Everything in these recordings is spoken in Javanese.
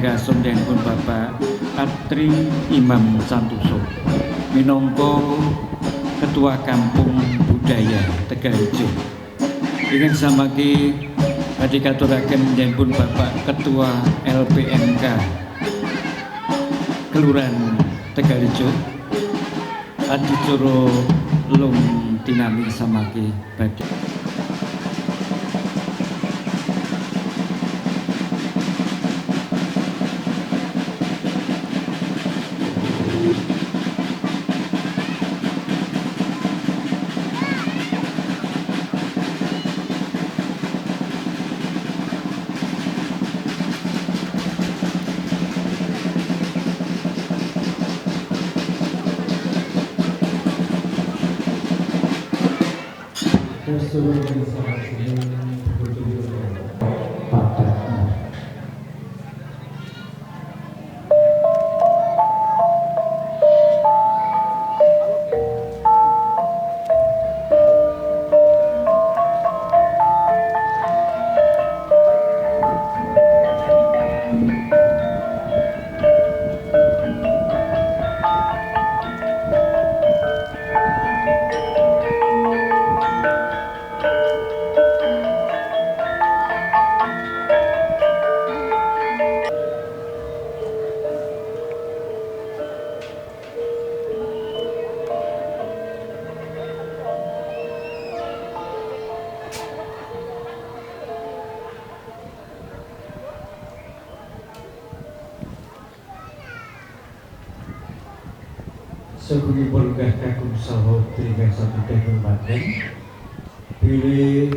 Kasundhenipun Bapak Atri Imam Santoso minangka Ketua Kampung Budaya Tegalrejo. Ingkang samangke badhe katuraken njenenipun Bapak Ketua LPMK Kelurahan Tegalrejo adicara lung tinami samangke badhe. Sakunipun kagum saha ingkang sadaya dumateng bilih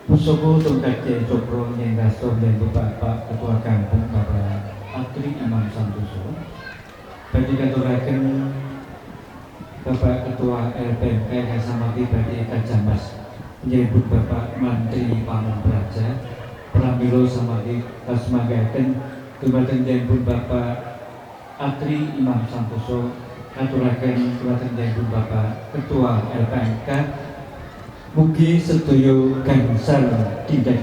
pusaka tunggal Kyai Cokro nyenggasta njenenipun Bapak Ketua Kampung Bapak Atri Imam Santoso badhe katuraken Bapak Ketua LPMK ingkang samangke badhe kajamas njenenipun Bapak Menteri Pamungpraja pramila samangke kasmanggaken dumateng njenenipun Bapak Atri Imam Santoso aturaken dhumateng njenenipun Bapak Ketua LPMK mugi sedaya gangsal dinten.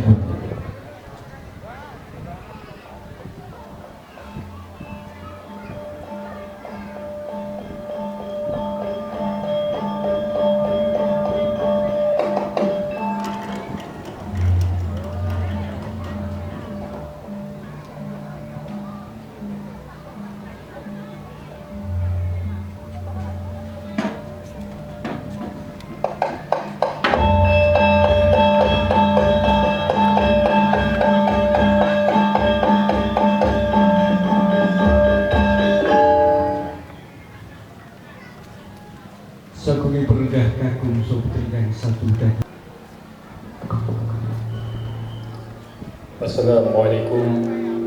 Assalamualaikum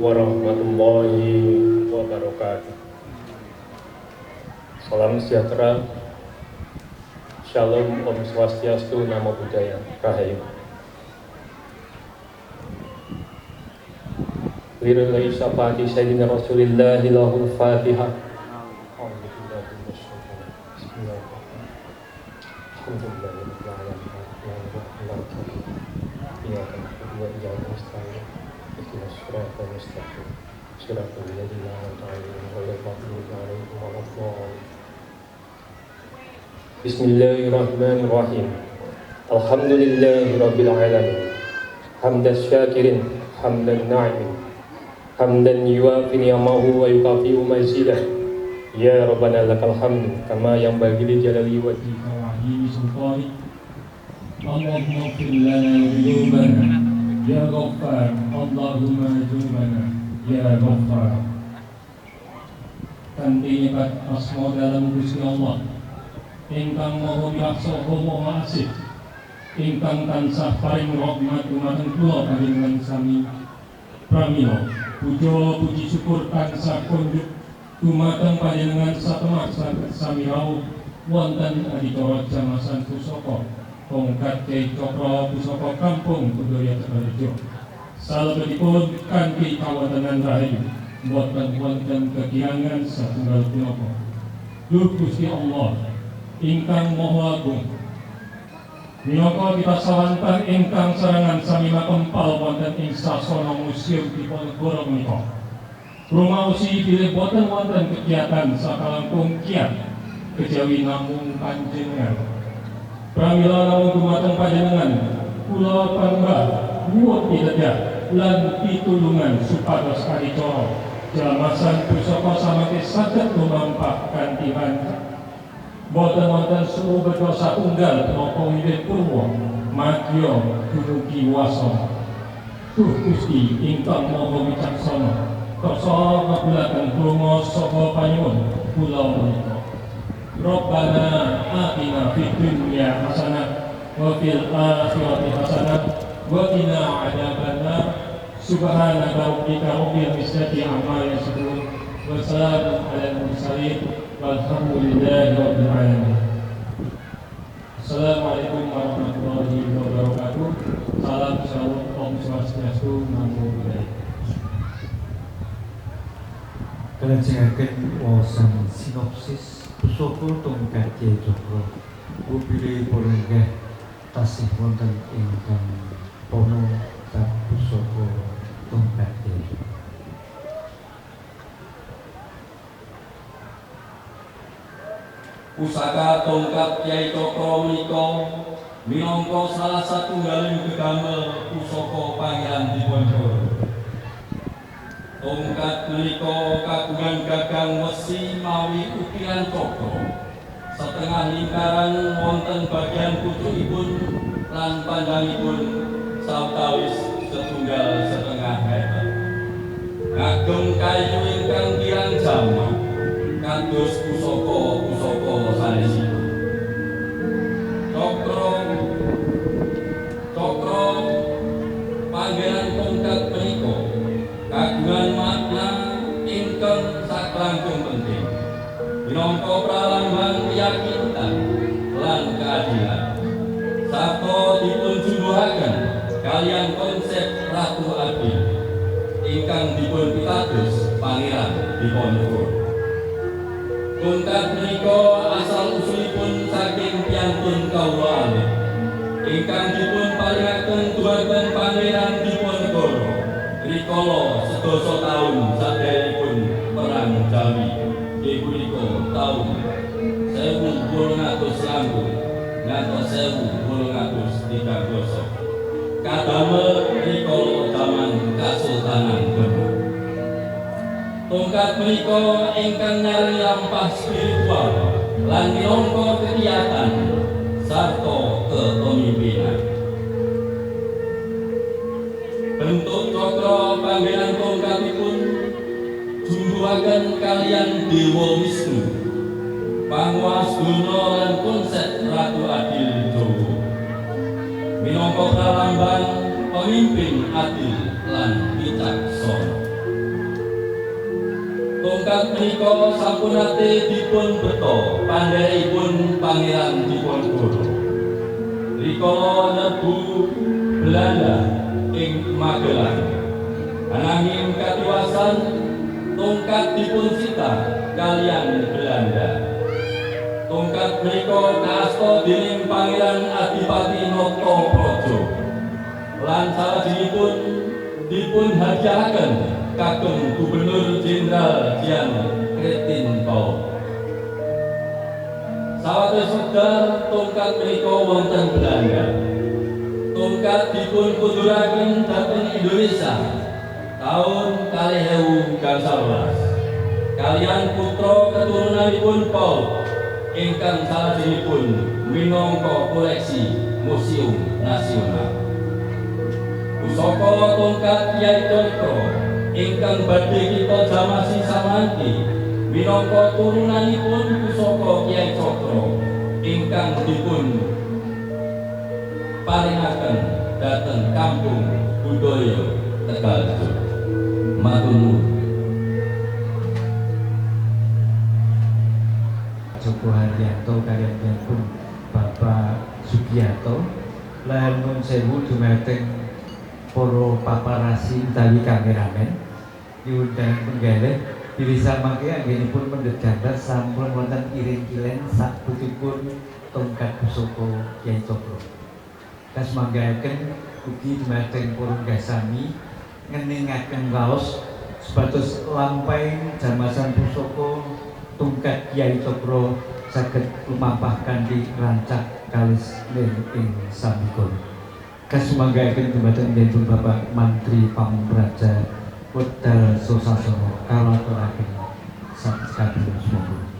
warahmatullahi wabarakatuh. Salam sejahtera, Shalom, Om Swastiastu, Namo Buddhaya, Rahayu. Lillahi syafa'ati Sayyidina Rasulillah lahul Fatihah. Bismillahirrahmanirrahim. Alhamdulillahi rabbil alamin. Hamdan syakirin, hamdan na'imin, hamdan yuwafi ni'amahu wa yukafi'u mazidah. Ya Rabbana lakal hamd kama yanbaghi li jalali wajhika wa 'azimi sultanik. Allahumma ighfir lana dhunubana ya Ghaffar. Allahumma dhunubana ya Ghaffar. Kanthi nyebat asma dalam Gusti Allah ingkang maha miraksa maha asih, ingkang tansah paring rahmat dumateng kula panjenengan sami pramila puja puji syukur tansah konjuk dumateng panjenengan satemah saged sami rawuh wonten adicara jamasan pusaka tongkat Kyai Cokro Pusaka Kampung Budaya Tegalrejo. Salebetipun kanthi kawatenan rahayu boten wonten kekirangan satunggal punapa. Duh Gusti Allah ingkang Maha Agung, Minangka kita sawanten ingkang serangan sami makempal wonten ing sasana museum Diponegoro menika. Rumaosi bilih boten wonten kegiatan sakalangkung kiat kejawi namung panjenengan. Pramila namung dumateng panjenengan kula pangembah nyuwun pitedah lan pitulungan supados adicara jalmasan pusaka samangke saged lumampah kanthi lancar. Boten wonten suhu berdosa unggal menapa wiwit purwa madya dumugi wasana. Duh Gusti ingkang maha wicaksana, kersa ngabulaken donga saha panyuwun kula menika. Rabbana atina fid dunya hasanah wa fil akhirati hasanah wa qina adzabannar. Subhana rabbika rabbil izzati amma yasifun wa salamun alal mursalin walhamdulillahi rabbil alamin. Assalamualaikum warahmatullahi wabarakatuh. Salam shalom, Om Swastiastu, Namo Buddhaya. Kalajengaken wawasan sinopsis pusaka tongkat Kyai Cokro bilih polengah tasih wonten ingkang pono tab pusaka tongkat Kyai. Pusaka tongkat Kyai Cokro menika minangka salah satunggaling gedamel pusaka Pangeran Diponegoro. Tongkat menika kagungan gagang wesi mawi ukiran cokro, setengah lingkaran wonten bagian pucukipun lan panjangipun sawetawis setunggal setengah meter. Kagem kayu ingkang kirang jamak kados pusaka sanesipun. Cokro panggeran tongkat menika kagungan makna ingkang saklangkung penting minangka pralambang keyakinan lan keadilan sarta dipunjumbuhaken kaliyan konsep Ratu Adil ingkang dipun pitados Pangeran Diponegoro. Tongkat menika asal usulipun saking piyantun kawula alit ingkang dipun paringaken dumateng Pangeran Diponegoro rikala sedasa taun sadèrèngipun Perang Jawi, inggih punika taun 1800 ngantos 1813. Kadamel rikala jaman Kasultanan Demak. Tongkat menika ingkang nyaring lampah spiritual lan minangka kegiatan sarta kepemimpinan. Bentuk cokro panggeran tongkatipun jumbuhaken kaliyan Dewa Wisnu, Pangwasdana lan konsep Ratu Adil Jawa. Minangka pralambang pemimpin adil lan wicaksana. Tongkat menika sampun ate dipun beto pandhaipun Pangeran Diponegoro. Rikala nebu Belanda ing Magelang. Ananging katiwasan tongkat dipun sita kaliyan Belanda. Tongkat menika kaasta dening Pangeran Adipati Natapraja lan salajengipun dipun hadiahaken kagem Gubernur Jenderal Dian Kretinto. Sawetawis wekdal tongkat menika wonten Belanda. Tongkat dipun kunduraken dhateng Indonesia taun 2011 kaliyan putra keturunanipun Paul ingkang salajengipun minangka koleksi Museum Nasional. Pusaka tongkat Kyai Cokro ingkang badhe kita jamasi samanti minangka turunanipun pusaka Kyai Cokro ingkang dipun paringaken dhateng Kampung Budaya Tegaljo. Matur nuwun. Joko Haryanto kaliyan pun Bapak Sugiyato lan nun sewu dumateng para paparazzi utawi kameramen diundang penggalih bilih samangke anggenipun mendhet gambar sampun wonten iring-ilen sak putihipun tongkat pusaka Kyai Cokro. kasmanggaken ugi dumateng purun gasami ngeningaken raos sebatas lampahing jamasan pusaka tungkat Kyai Cokro saged lumampah kanthi rancak kalis ing sambikon. Kasmanggaken dumateng Dinten Bapak Mantri Pamraja Wedal Sosasana kalaturaken sakabeh semoga.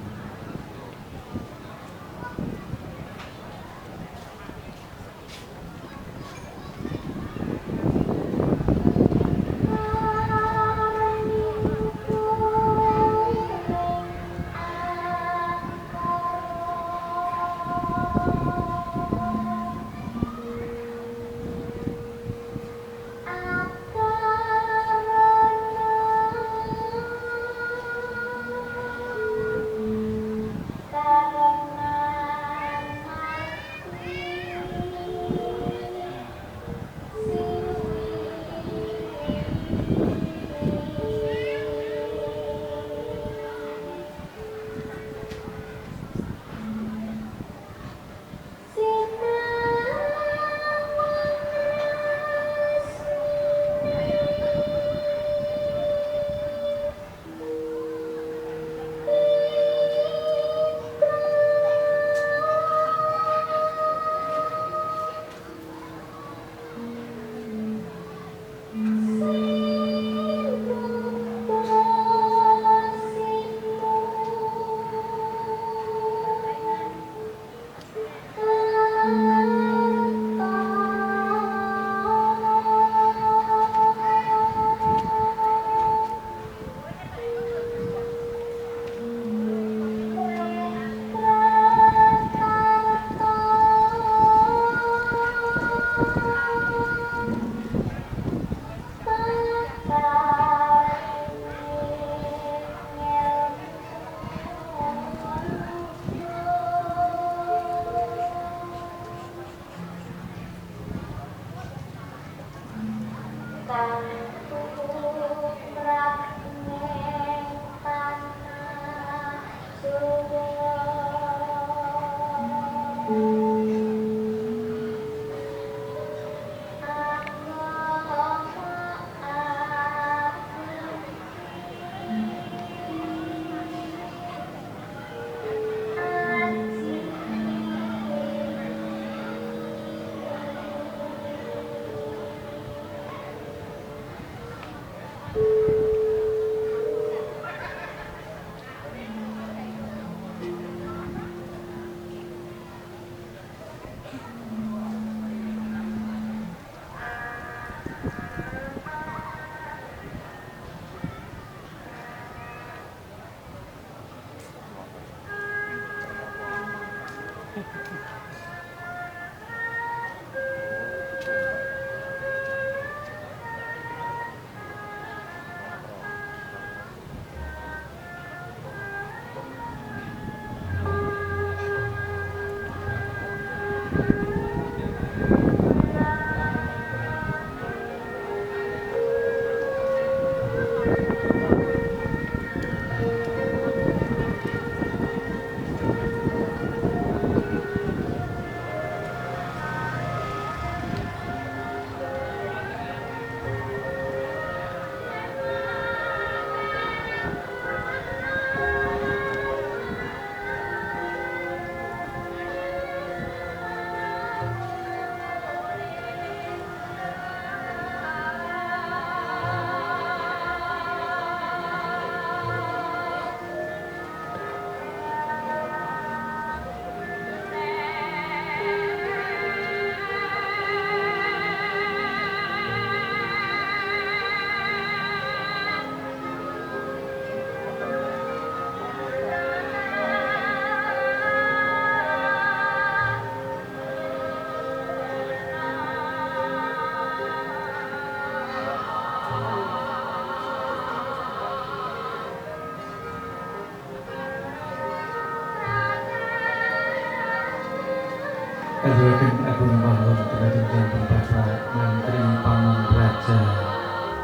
Aturken agung mahun dumateng Dinten Bapak Mantri Pamraja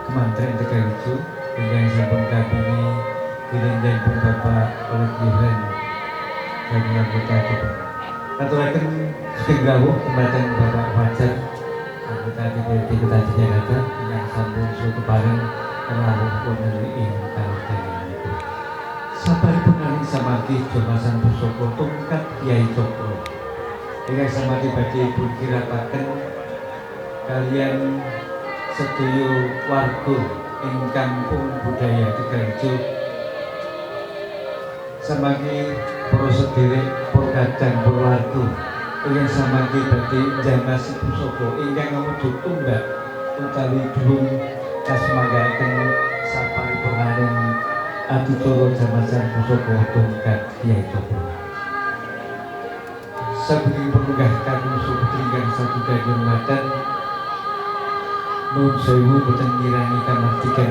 Kementerian Tegalucu ingkang sampun kabingi Dinten Bapak Oleh Yohan saking anggota DPR. aturaken sugeng rawuh dumateng Bapak Fajar anggota DPRD Kota Jakarta yang sampun suku bareng rawuh wonten ing kalih sabaripun nami samangki jamasan pusaka tungkat Kyai Cokro ingkang samangki badhe dipun kirataken kaliyan sedaya warga ing kampung budaya Tegalrejo samangki para sedherek para kadang para warga ingkang samangki badhe njangasi pusaka ingkang amuju tunggak utawi durung kasmanggaken saparipurnaning adicara jamasan pusaka tungkat Kyai Cokro. Sabening pengunggah kakung supetri ingkang sadaya hormatan nuwun sewu boten ngirangi kamardikan